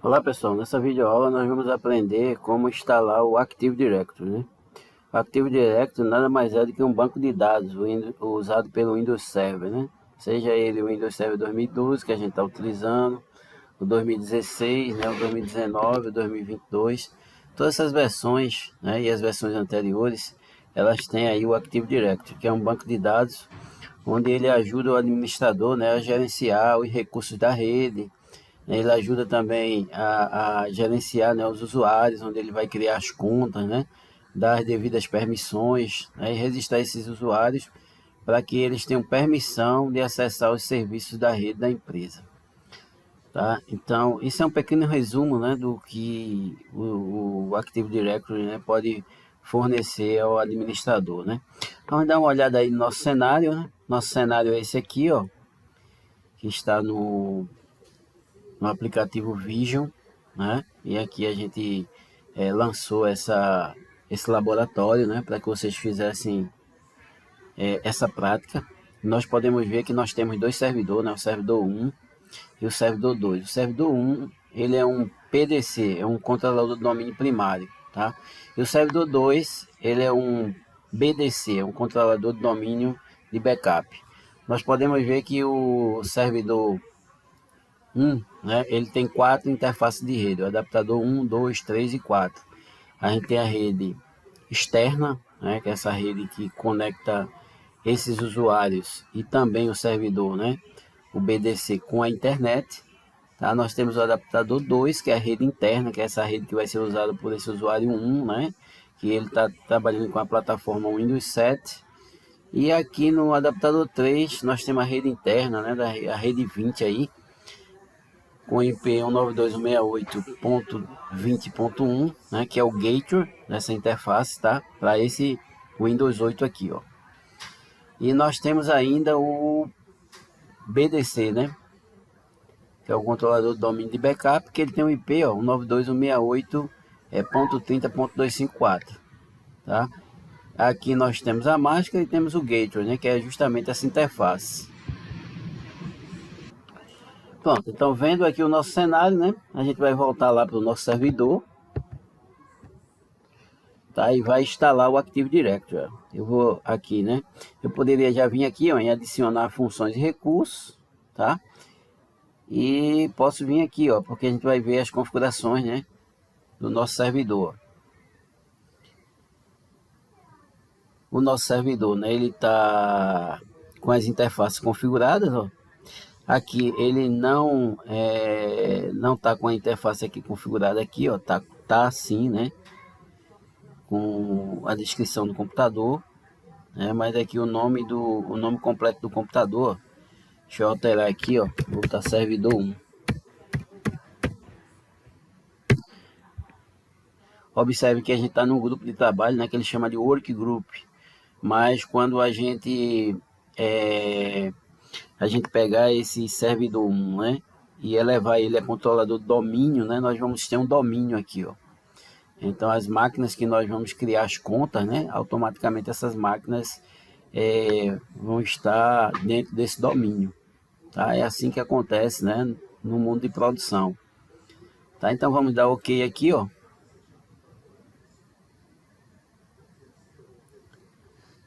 Olá pessoal, nessa videoaula nós vamos aprender como instalar o Active Directory, né? O Active Directory nada mais é do que um banco de dados usado pelo Windows Server, né? Seja ele o Windows Server 2012 que a gente está utilizando, o 2016, né? O 2019, o 2022, todas essas versões, né? E as versões anteriores, elas têm aí o Active Directory, que é um banco de dados onde ele ajuda o administrador, né, a gerenciar os recursos da rede. Ele ajuda também a gerenciar, né, os usuários, onde ele vai criar as contas, né, dar as devidas permissões, né, e registrar esses usuários para que eles tenham permissão de acessar os serviços da rede da empresa. Tá? Então, isso é um pequeno resumo, né, do que o Active Directory, né, pode fornecer ao administrador. Né? Vamos dar uma olhada aí no nosso cenário. Né? Nosso cenário é esse aqui, ó, que está no aplicativo Vision, né? E aqui a gente lançou esse laboratório, né? Para que vocês fizessem essa prática. Nós podemos ver que nós temos dois servidores, né? O servidor 1 e o servidor 2. O servidor 1 ele é um PDC, é um controlador do domínio primário, tá? E o servidor 2 ele é um BDC, é um controlador do domínio de backup. Nós podemos ver que o servidor né, ele tem quatro interfaces de rede, o adaptador 1, 2, 3 e 4. A gente tem a rede externa, né, que é essa rede que conecta esses usuários e também o servidor, né, o BDC com a internet. Tá? Nós temos o adaptador 2, que é a rede interna, que é essa rede que vai ser usada por esse usuário 1, né, que ele está trabalhando com a plataforma Windows 7. E aqui no adaptador 3, nós temos a rede interna, né, a rede 20 aí, com IP 192.168.20.1, né, que é o gateway dessa interface, tá? Para esse Windows 8 aqui, ó. E nós temos ainda o BDC, né? Que é o controlador do domínio de backup, que ele tem um IP, ó, 192.168.30.254, tá? Aqui nós temos a máscara e temos o gateway, né, que é justamente essa interface. Pronto, então vendo aqui o nosso cenário, né, a gente vai voltar lá para o nosso servidor. Tá? E vai instalar o Active Directory. Eu vou aqui, né? Eu poderia já vir aqui, ó, em adicionar funções e recursos, tá? E posso vir aqui, ó, porque a gente vai ver as configurações, né, do nosso servidor. O nosso servidor, né, ele tá com as interfaces configuradas, ó. Aqui ele não tá com a interface aqui configurada aqui, ó, tá assim, né, com a descrição do computador, né, mas aqui o nome completo do computador. Deixa eu alterar aqui, ó. Vou botar servidor 1. Observe que a gente está num grupo de trabalho, né, que ele chama de work group. Mas quando a gente pegar esse servidor 1, né, e elevar ele a controlador do domínio, né, nós vamos ter um domínio aqui, ó. Então as máquinas que nós vamos criar as contas, né, automaticamente essas máquinas vão estar dentro desse domínio, tá? É assim que acontece, né, no mundo de produção. Tá? Então vamos dar OK aqui, ó.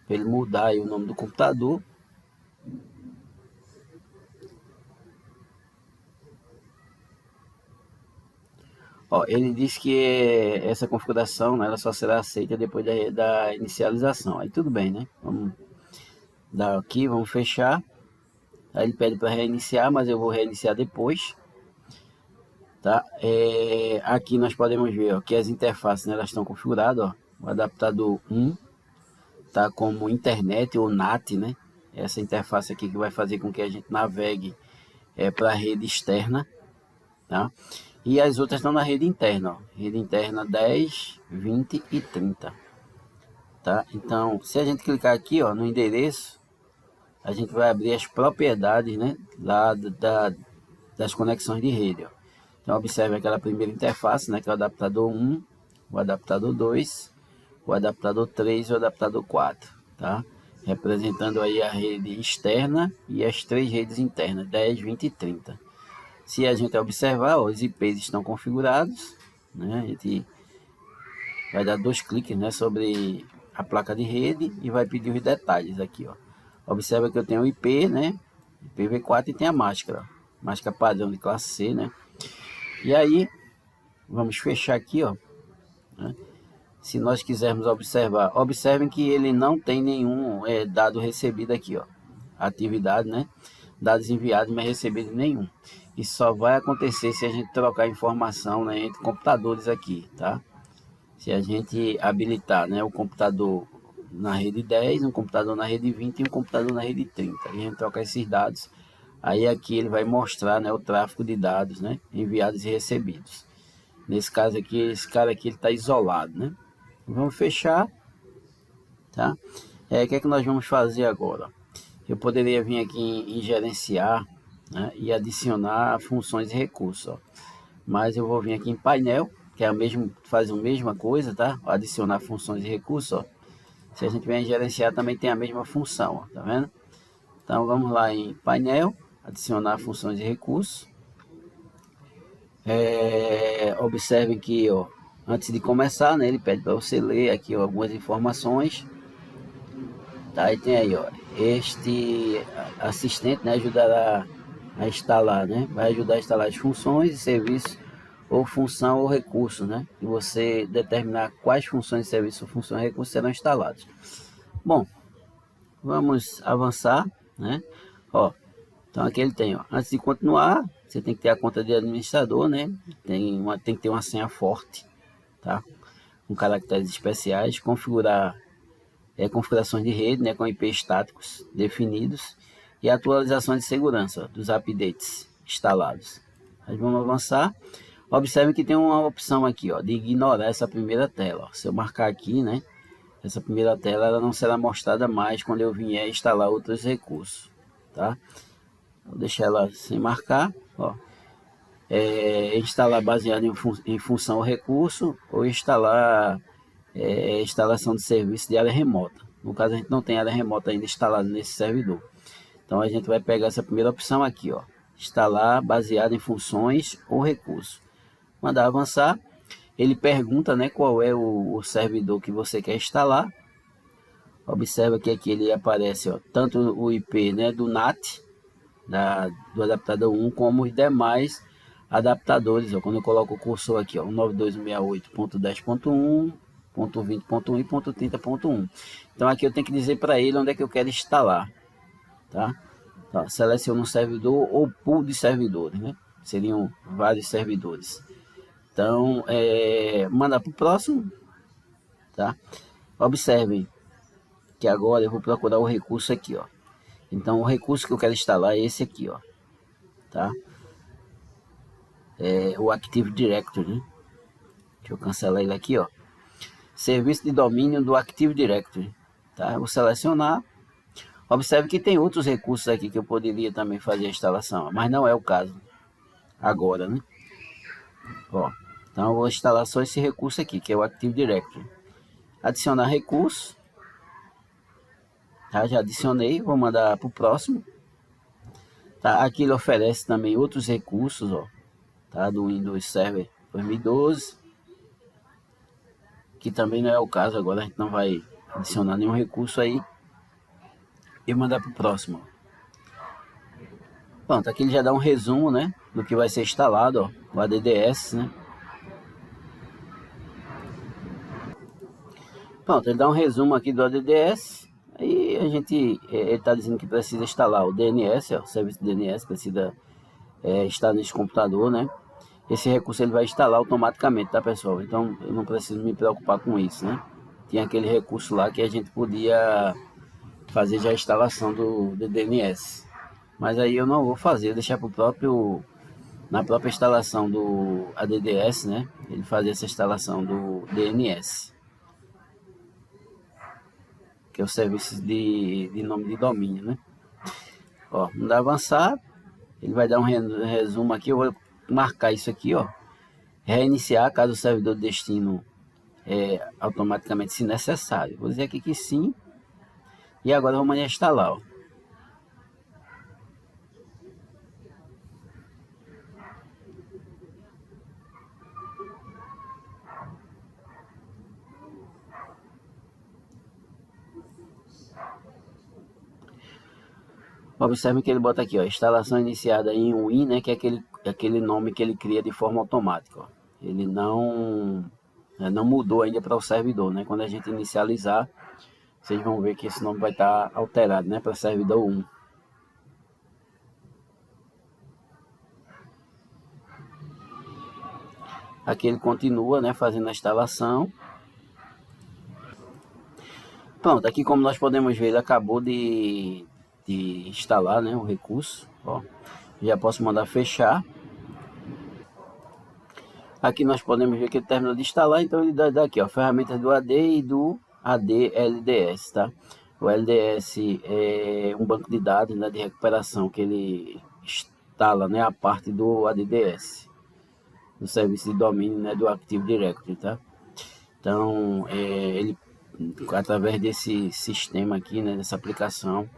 Para ele mudar aí o nome do computador. Ó, ele diz que essa configuração, né, ela só será aceita depois da inicialização. Aí tudo bem, né? Vamos dar aqui, vamos fechar. Aí ele pede para reiniciar, mas eu vou reiniciar depois. Tá? Aqui nós podemos ver, ó, que as interfaces, né, elas estão configuradas. Ó. O adaptador 1 tá como internet ou NAT, né? Essa interface aqui que vai fazer com que a gente navegue para a rede externa, tá? E as outras estão na rede interna, ó. Rede interna 10, 20 e 30, tá? Então, se a gente clicar aqui, ó, no endereço, a gente vai abrir as propriedades, né, lá das conexões de rede, ó. Então, observe aquela primeira interface, né, que é o adaptador 1, o adaptador 2, o adaptador 3 e o adaptador 4, tá? Representando aí a rede externa e as três redes internas, 10, 20 e 30. Se a gente observar, ó, os IPs estão configurados, né? A gente vai dar 2 cliques, né, sobre a placa de rede e vai pedir os detalhes aqui, ó. Observa que eu tenho o IP, né, IPv4 e tem a máscara, máscara padrão de classe C, né. E aí, vamos fechar aqui, ó, né? Se nós quisermos observar, observem que ele não tem nenhum dado recebido aqui, ó, atividade, né, dados enviados, mas recebido nenhum. Isso só vai acontecer se a gente trocar informação, né, entre computadores aqui, tá? Se a gente habilitar, né, o computador na rede 10, um computador na rede 20 e um computador na rede 30. E a gente troca esses dados. Aí aqui ele vai mostrar, né, o tráfego de dados, né, enviados e recebidos. Nesse caso aqui, esse cara aqui ele está isolado, né? Vamos fechar, tá? O que é que nós vamos fazer agora? Eu poderia vir aqui em gerenciar, né, e adicionar funções e recursos, ó. Mas eu vou vir aqui em painel, que é faz a mesma coisa, tá? Adicionar funções e recursos, ó. Se a gente vier em gerenciar, também tem a mesma função, ó, tá vendo? Então vamos lá em painel, adicionar funções e recursos. Observem que, ó, antes de começar, né, ele pede para você ler aqui, ó, algumas informações. Tá, e tem aí, ó, este assistente, né, ajudará a instalar, né, vai ajudar a instalar as funções e serviços ou função ou recurso, né, e você determinar quais funções, serviço, função e recurso serão instalados. Bom, vamos avançar, né, ó, então aqui ele tem, ó, antes de continuar, você tem que ter a conta de administrador, né, tem que ter uma senha forte, tá, com caracteres especiais, configurar configurações de rede, né, com IP estáticos definidos e atualizações de segurança dos updates instalados. Nós vamos avançar. Observe que tem uma opção aqui, ó, de ignorar essa primeira tela. Ó. Se eu marcar aqui, né, essa primeira tela ela não será mostrada mais quando eu vier instalar outros recursos, tá? Vou deixar ela sem marcar, ó. Instalar baseado em função ou recurso ou instalar instalação de serviço de área remota. No caso, a gente não tem área remota ainda instalada nesse servidor. Então, a gente vai pegar essa primeira opção aqui, ó, instalar baseado em funções ou recursos. Mandar avançar. Ele pergunta, né, qual é o servidor que você quer instalar. Observa que aqui ele aparece, ó, tanto o IP, né, do NAT, do adaptador 1, como os demais adaptadores. Ó, quando eu coloco o cursor aqui, ó, 192.68.10.1, .20.1 e .30.1. Então aqui eu tenho que dizer para ele onde é que eu quero instalar, tá? Então, seleciono um servidor ou pool de servidores, né? Seriam vários servidores. Então, mandar para o próximo, tá? Observem que agora eu vou procurar o recurso aqui, ó. Então, o recurso que eu quero instalar é esse aqui, ó, tá? O Active Directory, né? Deixa eu cancelar ele aqui, ó. Serviço de domínio do Active Directory, tá? Eu vou selecionar. Observe que tem outros recursos aqui que eu poderia também fazer a instalação, mas não é o caso agora, né? Ó, então eu vou instalar só esse recurso aqui, que é o Active Directory. Adicionar recurso. Tá? Já adicionei, vou mandar para o próximo. Tá? Aqui ele oferece também outros recursos, ó, tá? Do Windows Server 2012. Que também não é o caso agora, a gente não vai adicionar nenhum recurso aí. E mandar para o próximo. Pronto, aqui ele já dá um resumo, né, do que vai ser instalado, ó, o ADDS, né. Pronto, ele dá um resumo aqui do ADDS. Aí a gente, ele está dizendo que precisa instalar o DNS, ó, o serviço de DNS precisa estar nesse computador, né. Esse recurso ele vai instalar automaticamente, tá, pessoal? Então eu não preciso me preocupar com isso, né. Tinha aquele recurso lá que a gente podia fazer já a instalação do DNS. Mas aí eu não vou fazer, deixar para o próprio, na própria instalação do ADDS, né? Ele fazer essa instalação do DNS, que é o serviço de nome de domínio, né? Ó, não dá avançar, ele vai dar um resumo aqui, eu vou marcar isso aqui, ó. Reiniciar caso o servidor de destino automaticamente se necessário. Vou dizer aqui que sim. E agora vamos instalar, ó. Observe que ele bota aqui, ó, instalação iniciada em win, né, que é aquele nome que ele cria de forma automática. Ó. Ele não mudou ainda para o servidor, né? Quando a gente inicializar, vocês vão ver que esse nome vai estar alterado, né, para servidor 1. Aqui ele continua, né, fazendo a instalação. Pronto, aqui como nós podemos ver, ele acabou de instalar, né, o recurso. Ó. Já posso mandar fechar. Aqui nós podemos ver que ele terminou de instalar, então ele dá aqui, ó, ferramentas do AD e do AD LDS, tá? O LDS é um banco de dados, né, de recuperação que ele instala, né, a parte do ADDS, do serviço de domínio, né, do Active Directory, tá? Então, ele, através desse sistema aqui, né, dessa aplicação,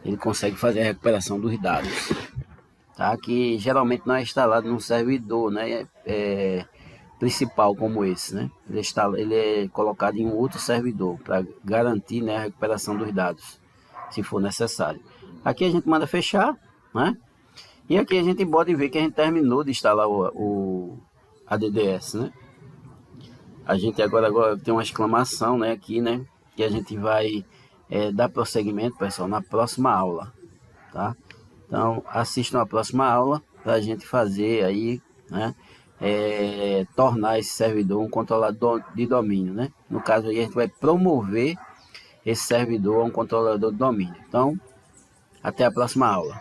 ele consegue fazer a recuperação dos dados, tá? Que geralmente não é instalado num servidor, né, principal como esse, né? Ele é colocado em um outro servidor para garantir, né, a recuperação dos dados, se for necessário. Aqui a gente manda fechar, né? E aqui a gente pode ver que a gente terminou de instalar o ADDS, né? A gente agora tem uma exclamação, né, aqui, né, que a gente vai dar prosseguimento, pessoal, na próxima aula, tá? Então, assistam a próxima aula para a gente fazer aí, né, tornar esse servidor um controlador de domínio, né? No caso aí, a gente vai promover esse servidor a um controlador de domínio. Então, até a próxima aula.